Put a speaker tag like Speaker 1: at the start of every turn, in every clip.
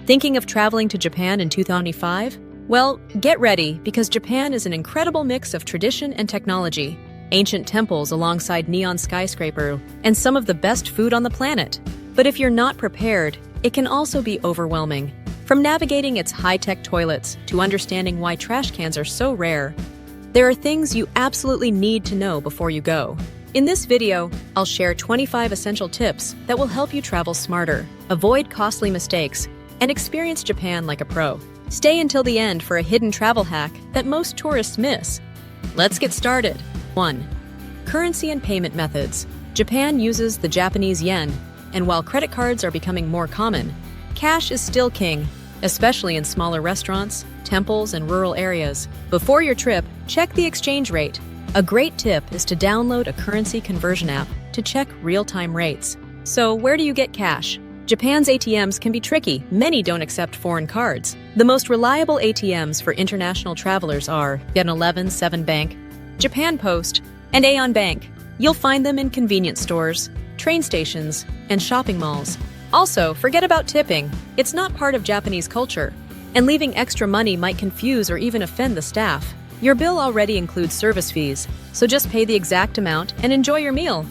Speaker 1: Thinking of traveling to Japan in 2025? Well, get ready, because Japan is an incredible mix of tradition and technology. Ancient temples alongside neon skyscraper, and some of the best food on the planet. But if you're not prepared, it can also be overwhelming. From navigating its high-tech toilets to understanding why trash cans are so rare, there are things you absolutely need to know before you go. In this video, I'll share 25 essential tips that will help you travel smarter, avoid costly mistakes, and experience Japan like a pro. Stay until the end for a hidden travel hack that most tourists miss. Let's get started. 1. Currency and payment methods. Japan uses the Japanese yen, and while credit cards are becoming more common, cash is still king, especially in smaller restaurants, temples, and rural areas. Before your trip, check the exchange rate. A great tip is to download a currency conversion app to check real-time rates. So, where do you get cash? Japan's ATMs can be tricky. Many don't accept foreign cards. The most reliable ATMs for international travelers are 7-Eleven, 7 Bank, Japan Post, and Aeon Bank. You'll find them in convenience stores, train stations, and shopping malls. Also, forget about tipping. It's not part of Japanese culture, and leaving extra money might confuse or even offend the staff. Your bill already includes service fees, so just pay the exact amount and enjoy your meal.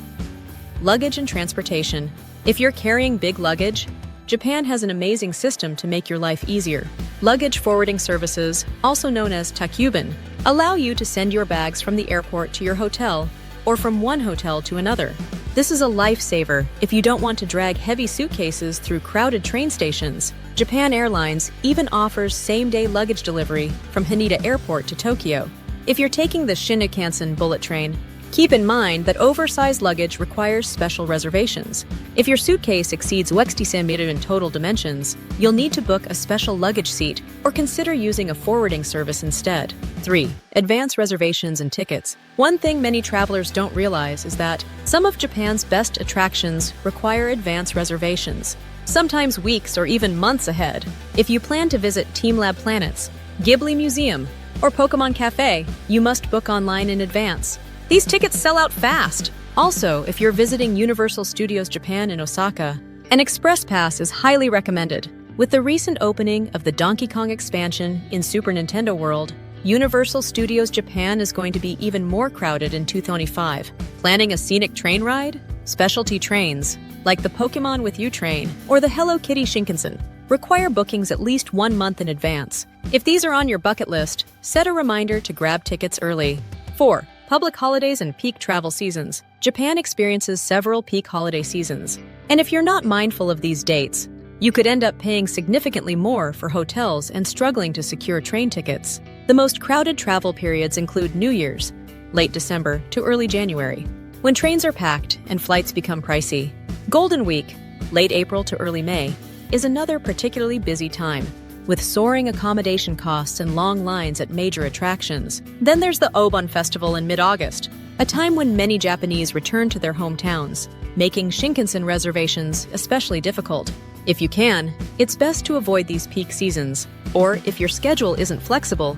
Speaker 1: Luggage and transportation. If you're carrying big luggage, Japan has an amazing system to make your life easier. Luggage forwarding services, also known as takyuban, allow you to send your bags from the airport to your hotel or from one hotel to another. This is a lifesaver if you don't want to drag heavy suitcases through crowded train stations. Japan Airlines even offers same-day luggage delivery from Haneda Airport to Tokyo. If you're taking the Shinkansen bullet train, keep in mind that oversized luggage requires special reservations. If your suitcase exceeds 60 cm in total dimensions, you'll need to book a special luggage seat or consider using a forwarding service instead. 3. Advance reservations and tickets. One thing many travelers don't realize is that some of Japan's best attractions require advance reservations, sometimes weeks or even months ahead. If you plan to visit Team Lab Planets, Ghibli Museum, or Pokemon Cafe, you must book online in advance. These tickets sell out fast. Also, if you're visiting Universal Studios Japan in Osaka, an express pass is highly recommended. With the recent opening of the Donkey Kong expansion in Super Nintendo World, Universal Studios Japan is going to be even more crowded in 2025. Planning a scenic train ride? Specialty trains, like the Pokemon with You train or the Hello Kitty Shinkansen, require bookings at least 1 month in advance. If these are on your bucket list, set a reminder to grab tickets early. 4. Public holidays and peak travel seasons. Japan experiences several peak holiday seasons, and if you're not mindful of these dates, you could end up paying significantly more for hotels and struggling to secure train tickets. The most crowded travel periods include New Year's, late December to early January, when trains are packed and flights become pricey. Golden Week, late April to early May, is another particularly busy time, with soaring accommodation costs and long lines at major attractions. Then there's the Obon Festival in mid-August, a time when many Japanese return to their hometowns, making Shinkansen reservations especially difficult. If you can, it's best to avoid these peak seasons, or if your schedule isn't flexible,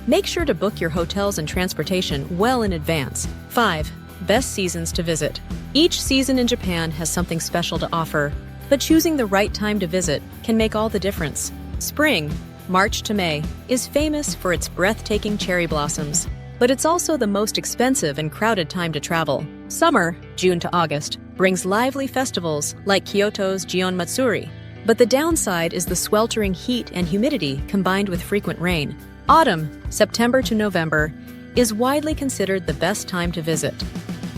Speaker 1: make sure to book your hotels and transportation well in advance. 5. Best seasons to visit. Each season in Japan has something special to offer, but choosing the right time to visit can make all the difference. Spring, March to May, is famous for its breathtaking cherry blossoms, but it's also the most expensive and crowded time to travel. Summer, June to August, brings lively festivals like Kyoto's Gion Matsuri, but the downside is the sweltering heat and humidity combined with frequent rain. Autumn, September to November, is widely considered the best time to visit.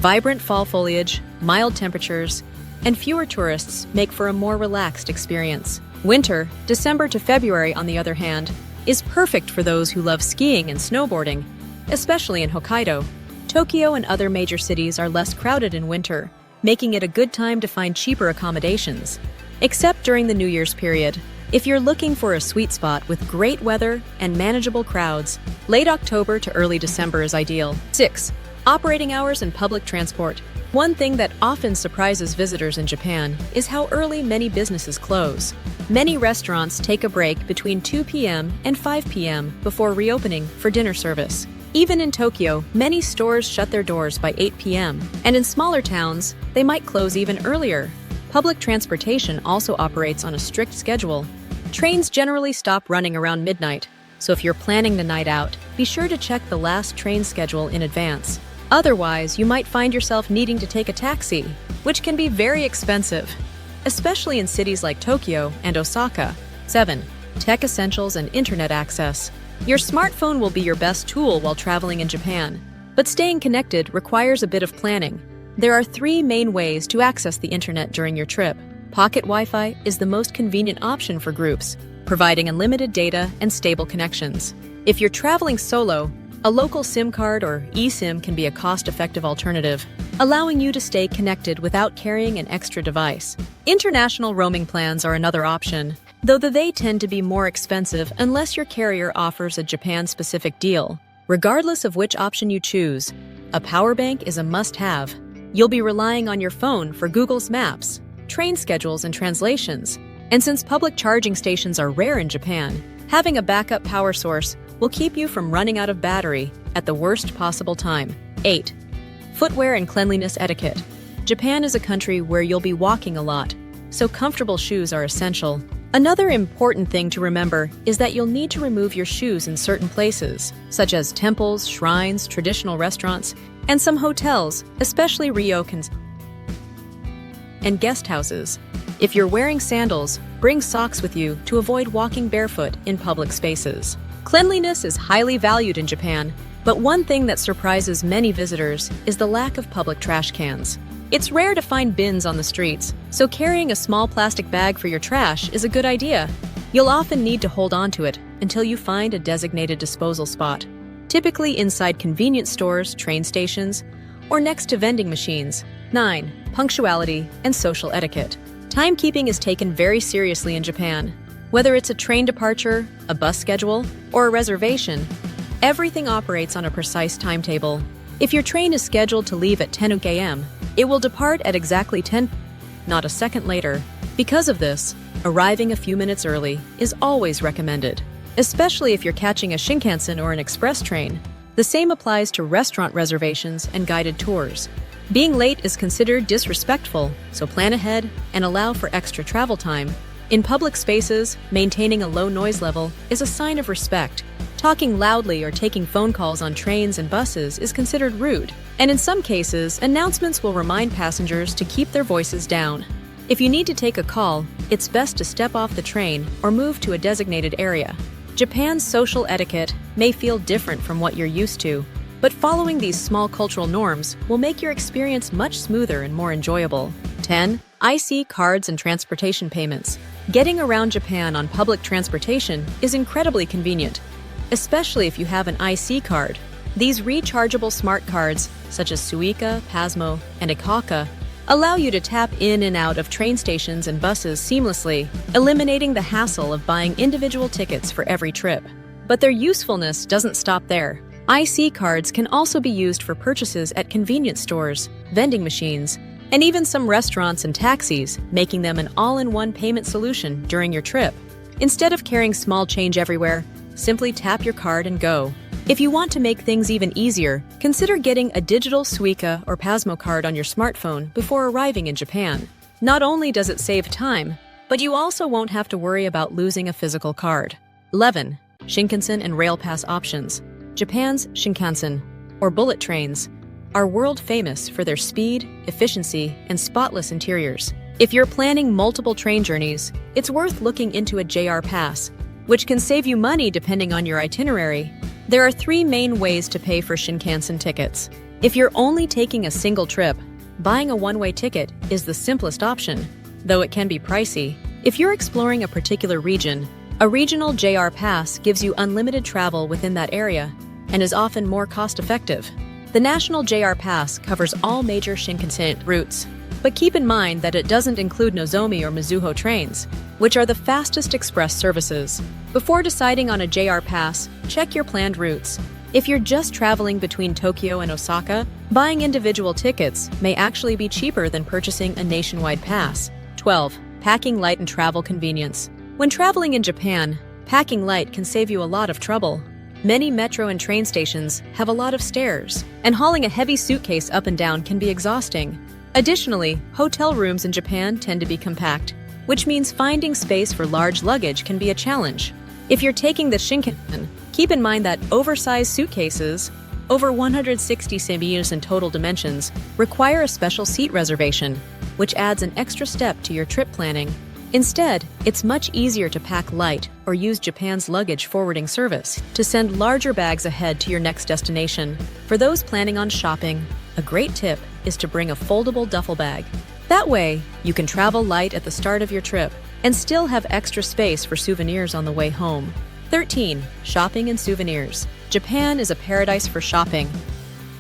Speaker 1: Vibrant fall foliage, mild temperatures, and fewer tourists make for a more relaxed experience. Winter, December to February, on the other hand, is perfect for those who love skiing and snowboarding, especially in Hokkaido. Tokyo and other major cities are less crowded in winter, making it a good time to find cheaper accommodations. Except during the New Year's period. If you're looking for a sweet spot with great weather and manageable crowds, late October to early December is ideal. 6. Operating hours and public transport. One thing that often surprises visitors in Japan is how early many businesses close. Many restaurants take a break between 2 p.m. and 5 p.m. before reopening for dinner service. Even in Tokyo, many stores shut their doors by 8 p.m., and in smaller towns, they might close even earlier. Public transportation also operates on a strict schedule, Trains generally stop running around midnight, so if you're planning the night out, be sure to check the last train schedule in advance. Otherwise, you might find yourself needing to take a taxi, which can be very expensive, especially in cities like Tokyo and Osaka. 7. Tech essentials and internet access. Your smartphone will be your best tool while traveling in Japan, but staying connected requires a bit of planning. There are 3 main ways to access the internet during your trip. Pocket Wi-Fi is the most convenient option for groups, providing unlimited data and stable connections. If you're traveling solo, a local SIM card or eSIM can be a cost-effective alternative, allowing you to stay connected without carrying an extra device. International roaming plans are another option, though they tend to be more expensive unless your carrier offers a Japan-specific deal. Regardless of which option you choose, a power bank is a must-have. You'll be relying on your phone for Google's Maps, train schedules, and translations. And since public charging stations are rare in Japan, having a backup power source will keep you from running out of battery at the worst possible time. 8. Footwear and cleanliness etiquette. Japan is a country where you'll be walking a lot, so comfortable shoes are essential. Another important thing to remember is that you'll need to remove your shoes in certain places, such as temples, shrines, traditional restaurants, and some hotels, especially ryokans and guest houses. If you're wearing sandals, bring socks with you to avoid walking barefoot in public spaces. Cleanliness is highly valued in Japan, but one thing that surprises many visitors is the lack of public trash cans. It's rare to find bins on the streets, so carrying a small plastic bag for your trash is a good idea. You'll often need to hold on to it until you find a designated disposal spot, typically inside convenience stores, train stations, or next to vending machines. 9. Punctuality and social etiquette. Timekeeping is taken very seriously in Japan. Whether it's a train departure, a bus schedule, or a reservation, everything operates on a precise timetable. If your train is scheduled to leave at 10 a.m., it will depart at exactly 10, not a second later. Because of this, arriving a few minutes early is always recommended, especially if you're catching a Shinkansen or an express train. The same applies to restaurant reservations and guided tours. Being late is considered disrespectful, so plan ahead and allow for extra travel time. In public spaces, maintaining a low noise level is a sign of respect. Talking loudly or taking phone calls on trains and buses is considered rude, and in some cases, announcements will remind passengers to keep their voices down. If you need to take a call, it's best to step off the train or move to a designated area. Japan's social etiquette may feel different from what you're used to, but following these small cultural norms will make your experience much smoother and more enjoyable. 10. IC cards and transportation payments. Getting around Japan on public transportation is incredibly convenient, especially if you have an IC card. These rechargeable smart cards, such as Suica, Pasmo, and Etiquette, allow you to tap in and out of train stations and buses seamlessly, eliminating the hassle of buying individual tickets for every trip. But their usefulness doesn't stop there. IC cards can also be used for purchases at convenience stores, vending machines, and even some restaurants and taxis, making them an all-in-one payment solution during your trip. Instead of carrying small change everywhere, simply tap your card and go. If you want to make things even easier, consider getting a digital Suica or Pasmo card on your smartphone before arriving in Japan. Not only does it save time, but you also won't have to worry about losing a physical card. 11. Shinkansen and rail pass options. Japan's Shinkansen, or bullet trains, are world famous for their speed, efficiency, and spotless interiors. If you're planning multiple train journeys, it's worth looking into a JR Pass, which can save you money depending on your itinerary. There are 3 main ways to pay for Shinkansen tickets. If you're only taking a single trip, buying a one-way ticket is the simplest option, though it can be pricey. If you're exploring a particular region, a regional JR Pass gives you unlimited travel within that area and is often more cost-effective. The National JR Pass covers all major Shinkansen routes, but keep in mind that it doesn't include Nozomi or Mizuho trains, which are the fastest express services. Before deciding on a JR Pass, check your planned routes. If you're just traveling between Tokyo and Osaka, buying individual tickets may actually be cheaper than purchasing a nationwide pass. 12. Packing light and travel convenience. When traveling in Japan, packing light can save you a lot of trouble. Many metro and train stations have a lot of stairs, and hauling a heavy suitcase up and down can be exhausting. Additionally, hotel rooms in Japan tend to be compact, which means finding space for large luggage can be a challenge. If you're taking the Shinkansen, keep in mind that oversized suitcases, over 160 centimeters in total dimensions, require a special seat reservation, which adds an extra step to your trip planning. Instead, it's much easier to pack light or use Japan's luggage forwarding service to send larger bags ahead to your next destination. For those planning on shopping, a great tip is to bring a foldable duffel bag. That way, you can travel light at the start of your trip and still have extra space for souvenirs on the way home. 13. Shopping and souvenirs. Japan is a paradise for shopping,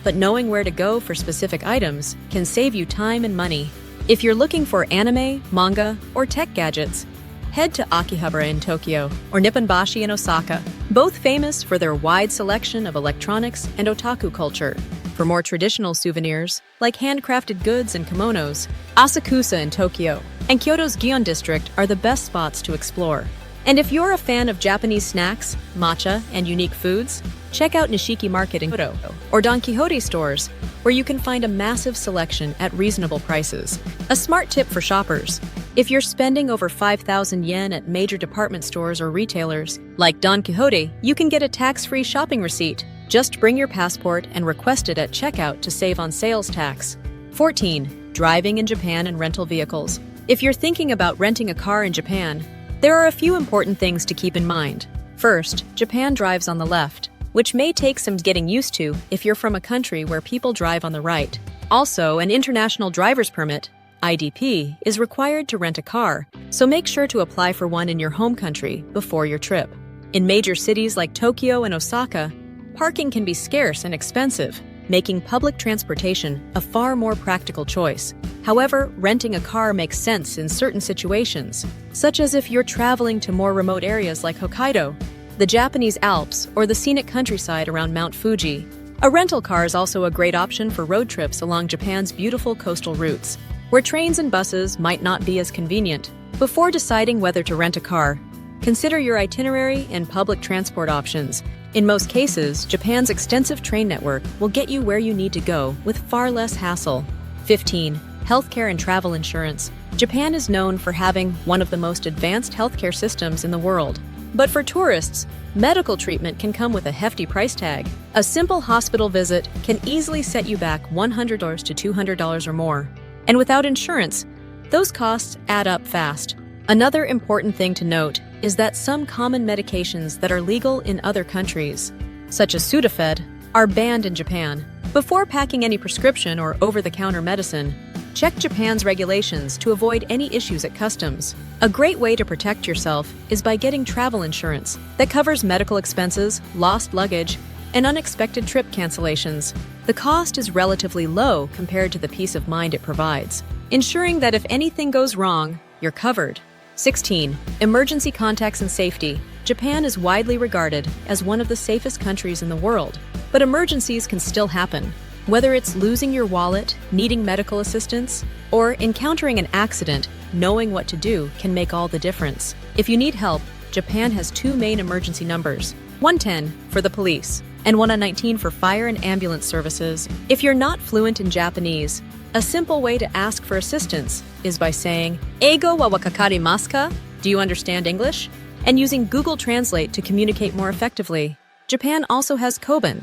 Speaker 1: but knowing where to go for specific items can save you time and money. If you're looking for anime, manga, or tech gadgets, head to Akihabara in Tokyo or Nipponbashi in Osaka, both famous for their wide selection of electronics and otaku culture. For more traditional souvenirs, like handcrafted goods and kimonos, Asakusa in Tokyo and Kyoto's Gion district are the best spots to explore. And if you're a fan of Japanese snacks, matcha, and unique foods, check out Nishiki Market in Kyoto or Don Quixote stores, where you can find a massive selection at reasonable prices. A smart tip for shoppers: if you're spending over 5,000 yen at major department stores or retailers, like Don Quixote, you can get a tax-free shopping receipt. Just bring your passport and request it at checkout to save on sales tax. 14. Driving in Japan and rental vehicles. If you're thinking about renting a car in Japan, there are a few important things to keep in mind. First, Japan drives on the left, which may take some getting used to if you're from a country where people drive on the right. Also, an international driver's permit, IDP, is required to rent a car, so make sure to apply for one in your home country before your trip. In major cities like Tokyo and Osaka, parking can be scarce and expensive, making public transportation a far more practical choice. However, renting a car makes sense in certain situations, such as if you're traveling to more remote areas like Hokkaido, the Japanese Alps, or the scenic countryside around Mount Fuji. A rental car is also a great option for road trips along Japan's beautiful coastal routes, where trains and buses might not be as convenient. Before deciding whether to rent a car, consider your itinerary and public transport options. In most cases, Japan's extensive train network will get you where you need to go with far less hassle. 15. Healthcare and travel insurance. Japan is known for having one of the most advanced healthcare systems in the world. But for tourists, medical treatment can come with a hefty price tag. A simple hospital visit can easily set you back $100 to $200 or more. And without insurance, those costs add up fast. Another important thing to note is that some common medications that are legal in other countries, such as Sudafed, are banned in Japan. Before packing any prescription or over-the-counter medicine, check Japan's regulations to avoid any issues at customs. A great way to protect yourself is by getting travel insurance that covers medical expenses, lost luggage, and unexpected trip cancellations. The cost is relatively low compared to the peace of mind it provides, ensuring that if anything goes wrong, you're covered. 16. Emergency contacts and safety. Japan is widely regarded as one of the safest countries in the world, but emergencies can still happen. Whether it's losing your wallet, needing medical assistance, or encountering an accident, knowing what to do can make all the difference. If you need help, Japan has two main emergency numbers: 110 for the police and 119 for fire and ambulance services. If you're not fluent in Japanese, a simple way to ask for assistance is by saying, "Eigo wa wakakarimasu ka?" Do you understand English? And using Google Translate to communicate more effectively. Japan also has koban,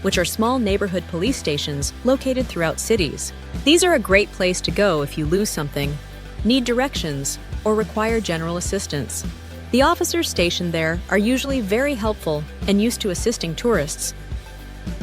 Speaker 1: which are small neighborhood police stations located throughout cities. These are a great place to go if you lose something, need directions, or require general assistance. The officers stationed there are usually very helpful and used to assisting tourists.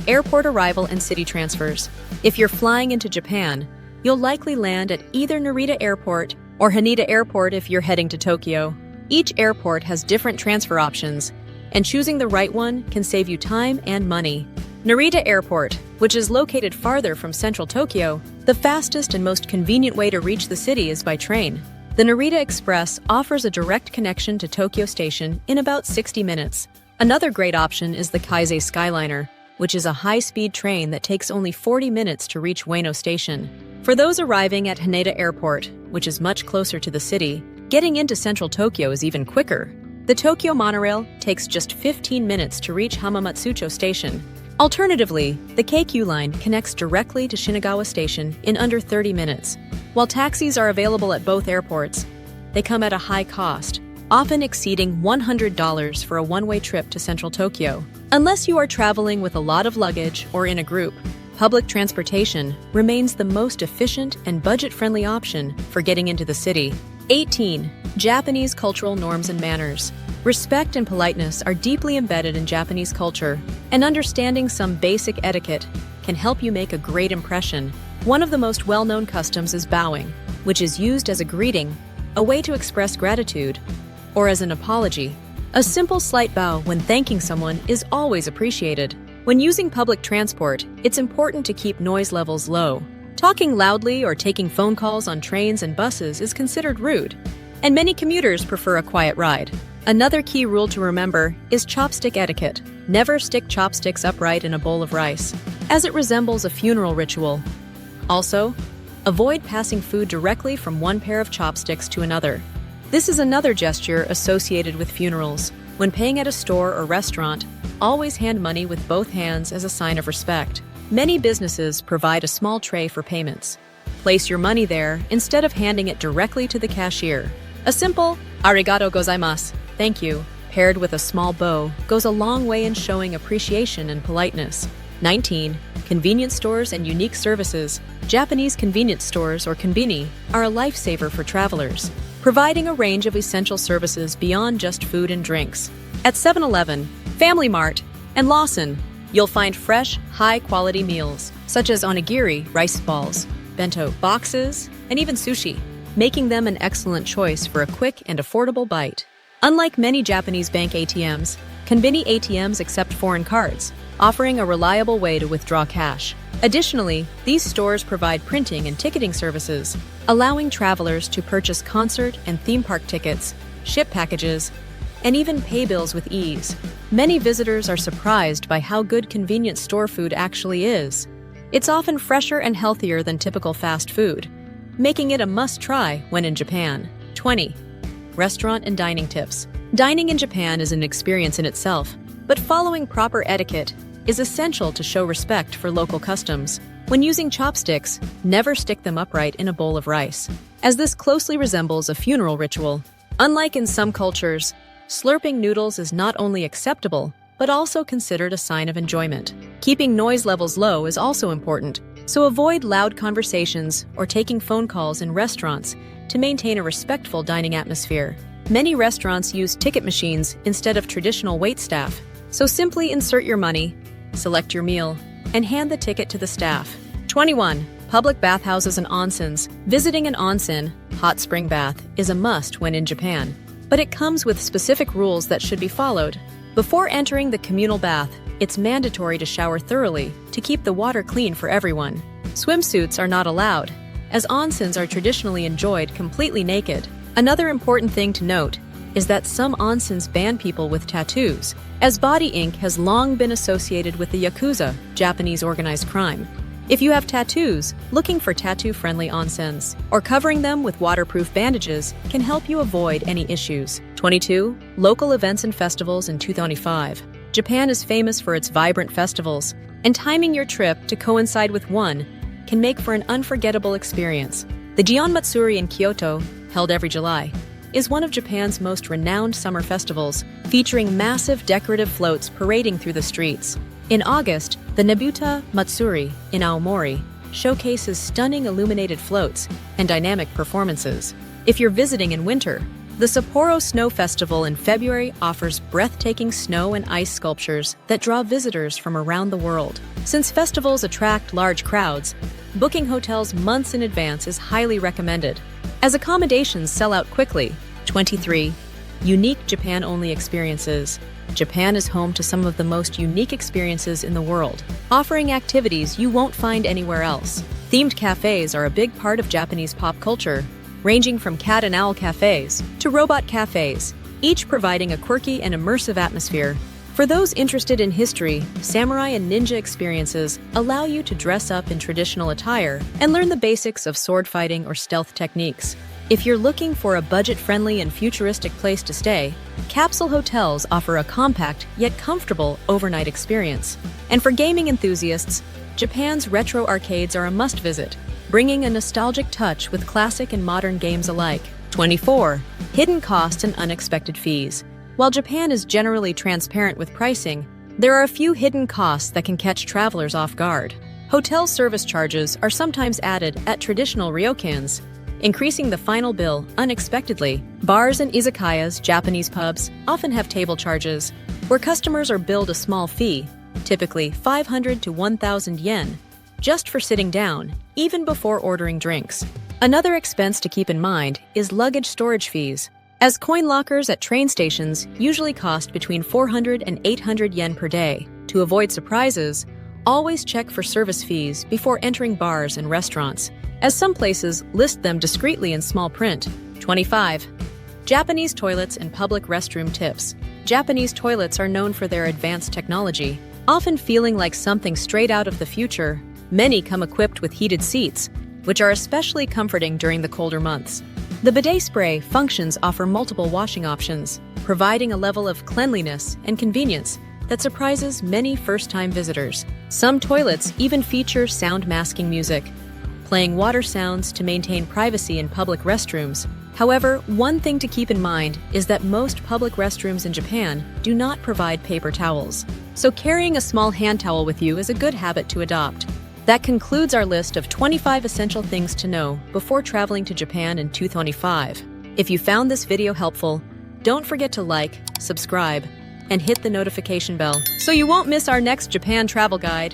Speaker 1: Airport arrival and city transfers. If you're flying into Japan, you'll likely land at either Narita Airport or Haneda Airport if you're heading to Tokyo. Each airport has different transfer options, and choosing the right one can save you time and money. Narita Airport, which is located farther from central Tokyo, the fastest and most convenient way to reach the city is by train. The Narita Express offers a direct connection to Tokyo Station in about 60 minutes. Another great option is the Kaisei Skyliner, which is a high-speed train that takes only 40 minutes to reach Ueno Station. For those arriving at Haneda Airport, which is much closer to the city, getting into central Tokyo is even quicker. The Tokyo monorail takes just 15 minutes to reach Hamamatsucho Station. Alternatively, the Keikyu line connects directly to Shinagawa Station in under 30 minutes. While taxis are available at both airports, they come at a high cost, often exceeding $100 for a one-way trip to central Tokyo. Unless you are traveling with a lot of luggage or in a group, public transportation remains the most efficient and budget-friendly option for getting into the city. 18. Japanese cultural norms and manners. Respect and politeness are deeply embedded in Japanese culture, and understanding some basic etiquette can help you make a great impression. One of the most well-known customs is bowing, which is used as a greeting, a way to express gratitude, or as an apology. A simple slight bow when thanking someone is always appreciated. When using public transport, it's important to keep noise levels low. Talking loudly or taking phone calls on trains and buses is considered rude, and many commuters prefer a quiet ride. Another key rule to remember is chopstick etiquette. Never stick chopsticks upright in a bowl of rice, as it resembles a funeral ritual. Also, avoid passing food directly from one pair of chopsticks to another. This is another gesture associated with funerals. When paying at a store or restaurant, always hand money with both hands as a sign of respect. Many businesses provide a small tray for payments. Place your money there instead of handing it directly to the cashier. A simple "arigato gozaimasu," thank you, paired with a small bow, goes a long way in showing appreciation and politeness. 19. Convenience stores and unique services. Japanese convenience stores, or konbini, are a lifesaver for travelers, providing a range of essential services beyond just food and drinks. At 7-Eleven, Family Mart, and Lawson, you'll find fresh, high-quality meals, such as onigiri, rice balls, bento boxes, and even sushi, making them an excellent choice for a quick and affordable bite. Unlike many Japanese bank ATMs, konbini ATMs accept foreign cards, offering a reliable way to withdraw cash. Additionally, these stores provide printing and ticketing services, allowing travelers to purchase concert and theme park tickets, ship packages, and even pay bills with ease. Many visitors are surprised by how good convenience store food actually is. It's often fresher and healthier than typical fast food, making it a must-try when in Japan. 20. Restaurant and dining tips. Dining in Japan is an experience in itself, but following proper etiquette is essential to show respect for local customs. When using chopsticks, never stick them upright in a bowl of rice, as this closely resembles a funeral ritual. Unlike in some cultures, slurping noodles is not only acceptable, but also considered a sign of enjoyment. Keeping noise levels low is also important, so avoid loud conversations or taking phone calls in restaurants to maintain a respectful dining atmosphere. Many restaurants use ticket machines instead of traditional waitstaff, so simply insert your money, select your meal, and hand the ticket to the staff. 21. Public bathhouses and onsens. Visiting an onsen, hot spring bath, is a must when in Japan, but it comes with specific rules that should be followed. Before entering the communal bath, it's mandatory to shower thoroughly to keep the water clean for everyone. Swimsuits are not allowed, as onsens are traditionally enjoyed completely naked. Another important thing to note is that some onsens ban people with tattoos, as body ink has long been associated with the Yakuza, Japanese organized crime. If you have tattoos, looking for tattoo-friendly onsens or covering them with waterproof bandages can help you avoid any issues. 22. Local events and festivals in 2025. Japan is famous for its vibrant festivals, and timing your trip to coincide with one can make for an unforgettable experience. The Gion Matsuri in Kyoto, held every July, is one of Japan's most renowned summer festivals, featuring massive decorative floats parading through the streets. In August, the Nebuta Matsuri in Aomori showcases stunning illuminated floats and dynamic performances. If you're visiting in winter, the Sapporo Snow Festival in February offers breathtaking snow and ice sculptures that draw visitors from around the world. Since festivals attract large crowds, booking hotels months in advance is highly recommended, as accommodations sell out quickly. 23. Unique Japan-only experiences. Japan is home to some of the most unique experiences in the world, offering activities you won't find anywhere else. Themed cafes are a big part of Japanese pop culture, ranging from cat and owl cafes to robot cafes, each providing a quirky and immersive atmosphere. For those interested in history, samurai and ninja experiences allow you to dress up in traditional attire and learn the basics of sword fighting or stealth techniques. If you're looking for a budget-friendly and futuristic place to stay, capsule hotels offer a compact yet comfortable overnight experience. And for gaming enthusiasts, Japan's retro arcades are a must-visit, bringing a nostalgic touch with classic and modern games alike. 24. Hidden costs and unexpected fees. While Japan is generally transparent with pricing, there are a few hidden costs that can catch travelers off guard. Hotel service charges are sometimes added at traditional ryokans, increasing the final bill unexpectedly. Bars and izakayas, Japanese pubs, often have table charges, where customers are billed a small fee, typically 500 to 1,000 yen, just for sitting down, even before ordering drinks. Another expense to keep in mind is luggage storage fees, as coin lockers at train stations usually cost between 400 and 800 yen per day. To avoid surprises, always check for service fees before entering bars and restaurants, as some places list them discreetly in small print. 25. Japanese toilets and public restroom tips. Japanese toilets are known for their advanced technology, often feeling like something straight out of the future. Many come equipped with heated seats, which are especially comforting during the colder months. The bidet spray functions offer multiple washing options, providing a level of cleanliness and convenience that surprises many first-time visitors. Some toilets even feature sound masking music, playing water sounds to maintain privacy in public restrooms. However, one thing to keep in mind is that most public restrooms in Japan do not provide paper towels, so carrying a small hand towel with you is a good habit to adopt. That concludes our list of 25 essential things to know before traveling to Japan in 2025. If you found this video helpful, don't forget to like, subscribe, and hit the notification bell so you won't miss our next Japan travel guide.